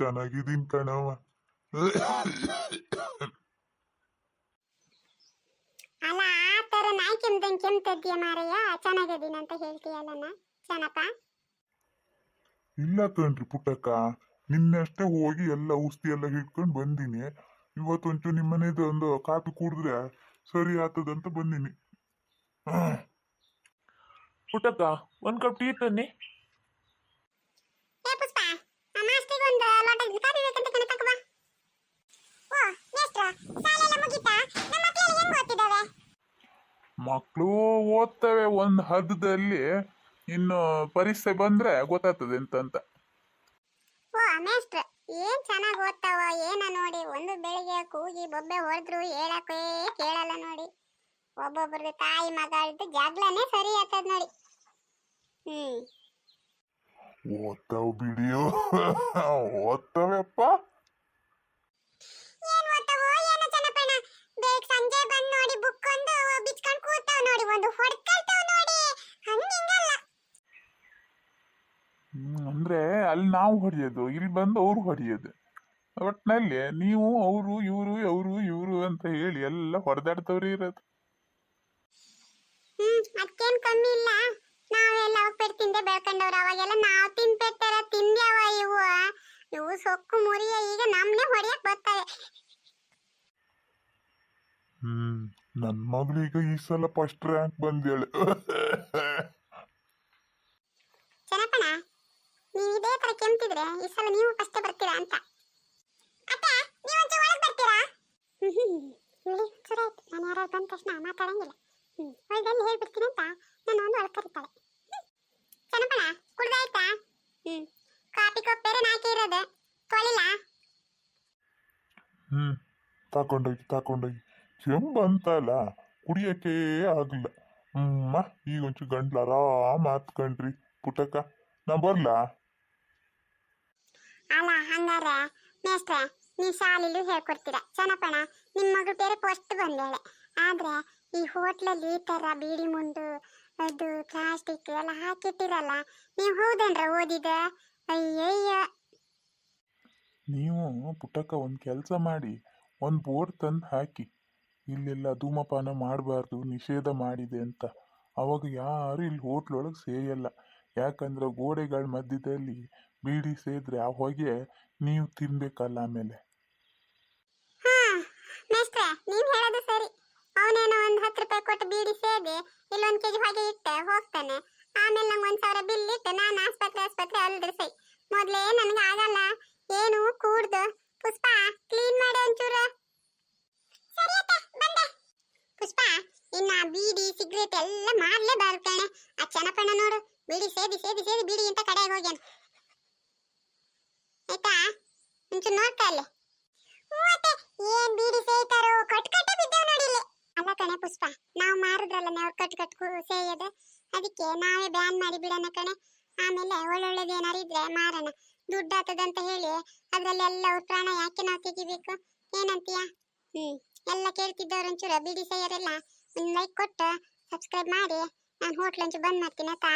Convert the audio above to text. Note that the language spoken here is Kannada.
ಚೆನ್ನಾಗಿದ್ದೀನಿ ಕಣವ. ಅಲ್ಲ ಆ ತರ ನಾಯಿ ಕೆಮ್ತದ್ಯ ಮಾರಯ್ಯ, ಚೆನ್ನಾಗಿದ್ದೀನಿ ಅಂತ ಹೇಳ್ತೀಯಲ್ಲ ಚೆನ್ನಪ್ಪ. ಇಲ್ಲ ಕಣ್ರಿ ಪುಟ್ಟಕ್ಕ, ನಿನ್ನೆಷ್ಟೇ ಹೋಗಿ ಎಲ್ಲ ಔಷಧಿ ಎಲ್ಲ ಹಿಡ್ಕೊಂಡು ಬಂದೀನಿ. ಇವತ್ತೊಂಚೂರು ನಿಮ್ಮನೇದು ಒಂದು ಕಾಫಿ ಕುಡಿದ್ರೆ ಸರಿ ಆಗ್ತದಂತ ಬಂದೀನಿ. ಪುಟ್ಟಕ್ಕ ಒಂದ್ ಕಪ್ ಟೀ ತನ್ನಿ. ಏ ಪುಷ್ಪ, ಅಮ್ಮ ಅಷ್ಟಿಗೆ ಒಂದು ಲೋಟ ಕಾಫಿ ಬೇಕಂತ ಕಣೆ, ತಗೋ ಬಾ. ಓ ಮೇಷ್ಟ್ರು, ಶಾಲೆ ಎಲ್ಲ ಮುಗೀತಾ? ನಮ್ಮ ಮಕ್ಕಳೆಲ್ಲ ಹೆಂಗ್ ಓದ್ತಿದ್ದಾವೆ? ಮಕ್ಕಳು ಓದ್ತವೆ ಒಂದು ಹದದಲ್ಲಿ, ಇನ್ನು ಪರೀಕ್ಷೆ ಬಂದ್ರೆ ಗೊತ್ತಾಗ್ತದೆ ಎಂತಂತ. ಓ ಮೇಷ್ಟ್ರು, ಏನ್ ಚೆನ್ನಾಗಿ ಓದ್ತಾವ ಏನ ನೋಡಿ. ಒಂದು ಬೆಳಿಗ್ಗೆ ಕೂಗಿ ಬೊಬ್ಬೆ ಹೊಡೆದ್ರು ಹೇಳಕ್ಕೆ ಕೇಳಲ್ಲ ನೋಡಿ. ಒಬ್ಬೊಬ್ರದ್ದು ತಾಯಿ ಮಗಳದ್ದು ಜಗಳನೇ ಸರಿ ಆಗ್ತದ ನೋಡಿ. ಓದ್ತಾವ್ ಬಿಡಿಯೋ, ಓದ್ತವೆಪ್ಪ. ಏನ್ ಓದ್ತಾವೋ ಏನೋ ಚೆನ್ನಪ್ಪಣ್ಣ, ಬೇಗ ಸಂಜೆ ಬಂದ್ ನೋಡಿ ಬುಕ್ ಒಂದು ಬಿಚ್ಕೊಂಡ್ ಕೂತಾವ್ ನೋಡಿ, ಒಂದು ಹೊಡ್ಕೊಳ್ತಾವ್ ನೋಡಿ, ಹಂಗಿಂಗಲ್ಲ. ಅಂದ್ರೆ ಅಲ್ಲಿ ನಾವು ಹೊಡೆಯೋದು, ಇಲ್ಲಿ ಬಂದು ಅವ್ರು ಹೊಡೆಯೋದು. ಒಟ್ನಲ್ಲಿ ನೀವು ಅವರು ಇವರು ಅಂತ ಹೇಳಿ ಎಲ್ಲ ಹೊಡೆದಾಡ್ತವ್ರಿ ಇರೋದು. ಅದಕ್ಕೇನ್ ಕಮ್ಮಿ ಇಲ್ಲ. ನಾವೆಲ್ಲ ಉಪ್ಪಿಟ್ಟು ತಿಂದೆ ಬೆಳ್ಕೊಂಡವ್ರು, ಅವಾಗೆಲ್ಲ ನಾವು ತಿನ್ಪೆಟ್ಟಾರ ತಿಂದ್ಯಾವ ಇವು. ಇವು ಸೊಕ್ಕು ಮುರಿಯ ಈಗ ನಮ್ನೆ ಹೊಡೆಯಕ್ ಬರ್ತವೆ. ನನ್ ಮಗಳಿಗೆ ಈ ಸಲ ಫಸ್ಟ್ ರ್ಯಾಂಕ್ ಬಂದೇಳೆ. ಚೆನ್ನಪ್ಪಣ್ಣ, ನೀವು ಇದೇ ತರ ಕೆಮ್ತಿದ್ರೆ ಈ ಸಲ ನೀವು ಫಸ್ಟ್ ಬರ್ತೀರಾ ಅಂತ. ಅತ್ತೆ, ನೀವು ಒಂಚೂರು ಒಳಗೆ ಬರ್ತೀರಾ? ಹೇಳಿ ಚೂರ ಆಯ್ತು, ನಾನು ಯಾರು ಬಂದ ತಕ್ಷಣ ಮಾತಾಡಂಗಿಲ್ಲ. ಒಳಗಲ್ಲಿ ಹೇಳ್ಬಿಡ್ತೀನಿ ಅಂತ ನಾನು ಒಂದು ಒಳಗೆ ಕರೀತಾಳೆ. ಚೆನ್ನಪ್ಪಣ್ಣ, ಕುಡ್ದಾಯ್ತಾ? ಕಾಫಿ ಕಪ್ ಬೇರೆ ನಾಕಿ ಇರೋದು, ತೊಳಿಲ್ಲ? ತಕೊಂಡೋಗಿ ಕೆಂಬ ಅಂತಲ್ಲ, ಕುಡಿಯಕ್ಕೆ ಆಗ್ಲಿಲ್ಲ. ಈಗ ಒಂಚೂರು ಗಂಟ್ಲು ಆರಾಮ್ ಆತ್ಕಂಡ್ರಿ ಪುಟ್ಟಕ್ಕ. ನಾ ಬರ್ಲಾ? ಅಲ್ಲ ಹಂಗಾರೆ ಮೇಷ್ಟ್ರೆ, ನೀವು ಶಾಲೆಲೂ ಹೇಳ್ಕೊಡ್ತೀರಾ. ಚೆನ್ನಪ್ಪಣ್ಣ, ನಿಮ್ಮ ಮಗಳು ಬೇರೆ ಫಸ್ಟ್ ಬಂದೇಳೆ, ಆದ್ರೆ ಈ ಹೋಟ್ಲಲ್ಲಿ ಈ ತರ ಬೀಡಿ ಮುಂಡು ಅದು ಪ್ಲಾಸ್ಟಿಕ್ ಎಲ್ಲ ಹಾಕಿಟ್ಟಿರಲ್ಲ, ನೀವು ಹೌದನ್ರ ಓದಿದ? ಅಯ್ಯಯ್ಯ. ನೀವು ಪುಟ್ಟಕ್ಕ ಒಂದು ಕೆಲಸ ಮಾಡಿ, ಒಂದು ಬೋರ್ಡ್ ತಂದು ಹಾಕಿ, ಇಲ್ಲೆಲ್ಲ ಧೂಮಪಾನ ಮಾಡಬಾರ್ದು, ನಿಷೇಧ ಮಾಡಿದೆ ಅಂತ. ಅವಾಗ ಯಾರು ಇಲ್ಲಿ ಹೋಟ್ಲೊಳಗೆ ಸೇಯಲ್ಲ. ಯಾಕಂದ್ರೆ ಗೋಡೆಗಳ ಮಧ್ಯದಲ್ಲಿ ಬೀಡಿ ಸೇದ್ರೆ ಆ ಹೊಗೆ ನೀವು ತಿನ್ಬೇಕಲ್ಲ ಆಮೇಲೆ. ಹಾ ಮೇಷ್ಟ್ರೆ, ನೀವು ಹೇಳೋದು ಸರಿ. ಅವನೇನೋ ಒಂದು 10 ರೂಪಾಯಿ ಕೊಟ್ಟು ಬೀಡಿ ಸೇದಿ ಇಲ್ಲೊಂದು ಕೆಜಿ ಹೊಗೆ ಇಟ್ಟು ಹೋಗ್ತಾನೆ. ಆಮೇಲೆ ನಂಗೆ 1000 ಬಿಲ್ ಇಟ್ಟು ನಾನು ಆಸ್ಪತ್ರೆ ಅಲ್ದ್ರೆ ಸೈ. ಮೊದಲೇ ನನಗೆ ಆಗಲ್ಲ ಏನು ಕೂಡ್ದು. ಪುಷ್ಪ, ಕ್ಲೀನ್ ಮಾಡಿ ಒಂಚೂರು. ಸರಿ ಅತ್ತೆ, ಬಂದೆ. ಪುಷ್ಪ, ಇನ್ನ ಬೀಡಿ ಸಿಗರೇಟ್ ಎಲ್ಲ ಮಾಡ್ಲೇಬಾರ್ದು ಕಣೆ. ಆ ಚೆನ್ನಪ್ಪಣ್ಣ ನೋಡು, ಬೀಡಿ ಸೇದಿ ಬೀಡಿ ಅಂತ ಕಡೆಗೆ ಹೋಗ್ಯಾನ. ಆಯ್ತಾ? ಒಂಚೂರು ನೋಡ್ತಾ ಅಲ್ಲೇ. ಏನ್ ಬೀಡಿ ಸೇಯ್ತಾರೋ, ಕಟ್ಟೆ ಬಿದ್ದೇವ್ ನೋಡಿ ಇಲ್ಲಿ. ಅಲ್ಲ ಕಣೆ ಪುಷ್ಪ, ನಾವು ಮಾರಿದ್ರಲ್ಲ ಅವ್ರು ಕಟ್ಟು ಸೇಯೋದು, ಅದಕ್ಕೆ ನಾವೇ ಬ್ಯಾನ್ ಮಾಡಿ ಬಿಡೋಣ ಕಣೆ. ಆಮೇಲೆ ಒಳ್ಳೊಳ್ಳೇದು ಏನಾರು ಇದ್ರೆ ಮಾರೋಣ, ದುಡ್ಡು ಆಗ್ತದಂತ ಹೇಳಿ ಅದ್ರಲ್ಲೆಲ್ಲ ಅವ್ರ ಪ್ರಾಣ ಯಾಕೆ ನಾವು ತೆಗಿಬೇಕು? ಏನಂತೀಯ? ಎಲ್ಲ ಕೇಳ್ತಿದ್ದವ್ರು ಒಂಚೂರು ಬೀಡಿ ಸೇಯರೆಲ್ಲ ಒಂದು ಲೈಕ್ ಕೊಟ್ಟು ಸಬ್ಸ್ಕ್ರೈಬ್ ಮಾಡಿ. ನಾನು ಹೋಟ್ಲ್ ಒಂಚೂರು ಬಂದ್ ಮಾಡ್ತೀನಿ ಆಯ್ತಾ?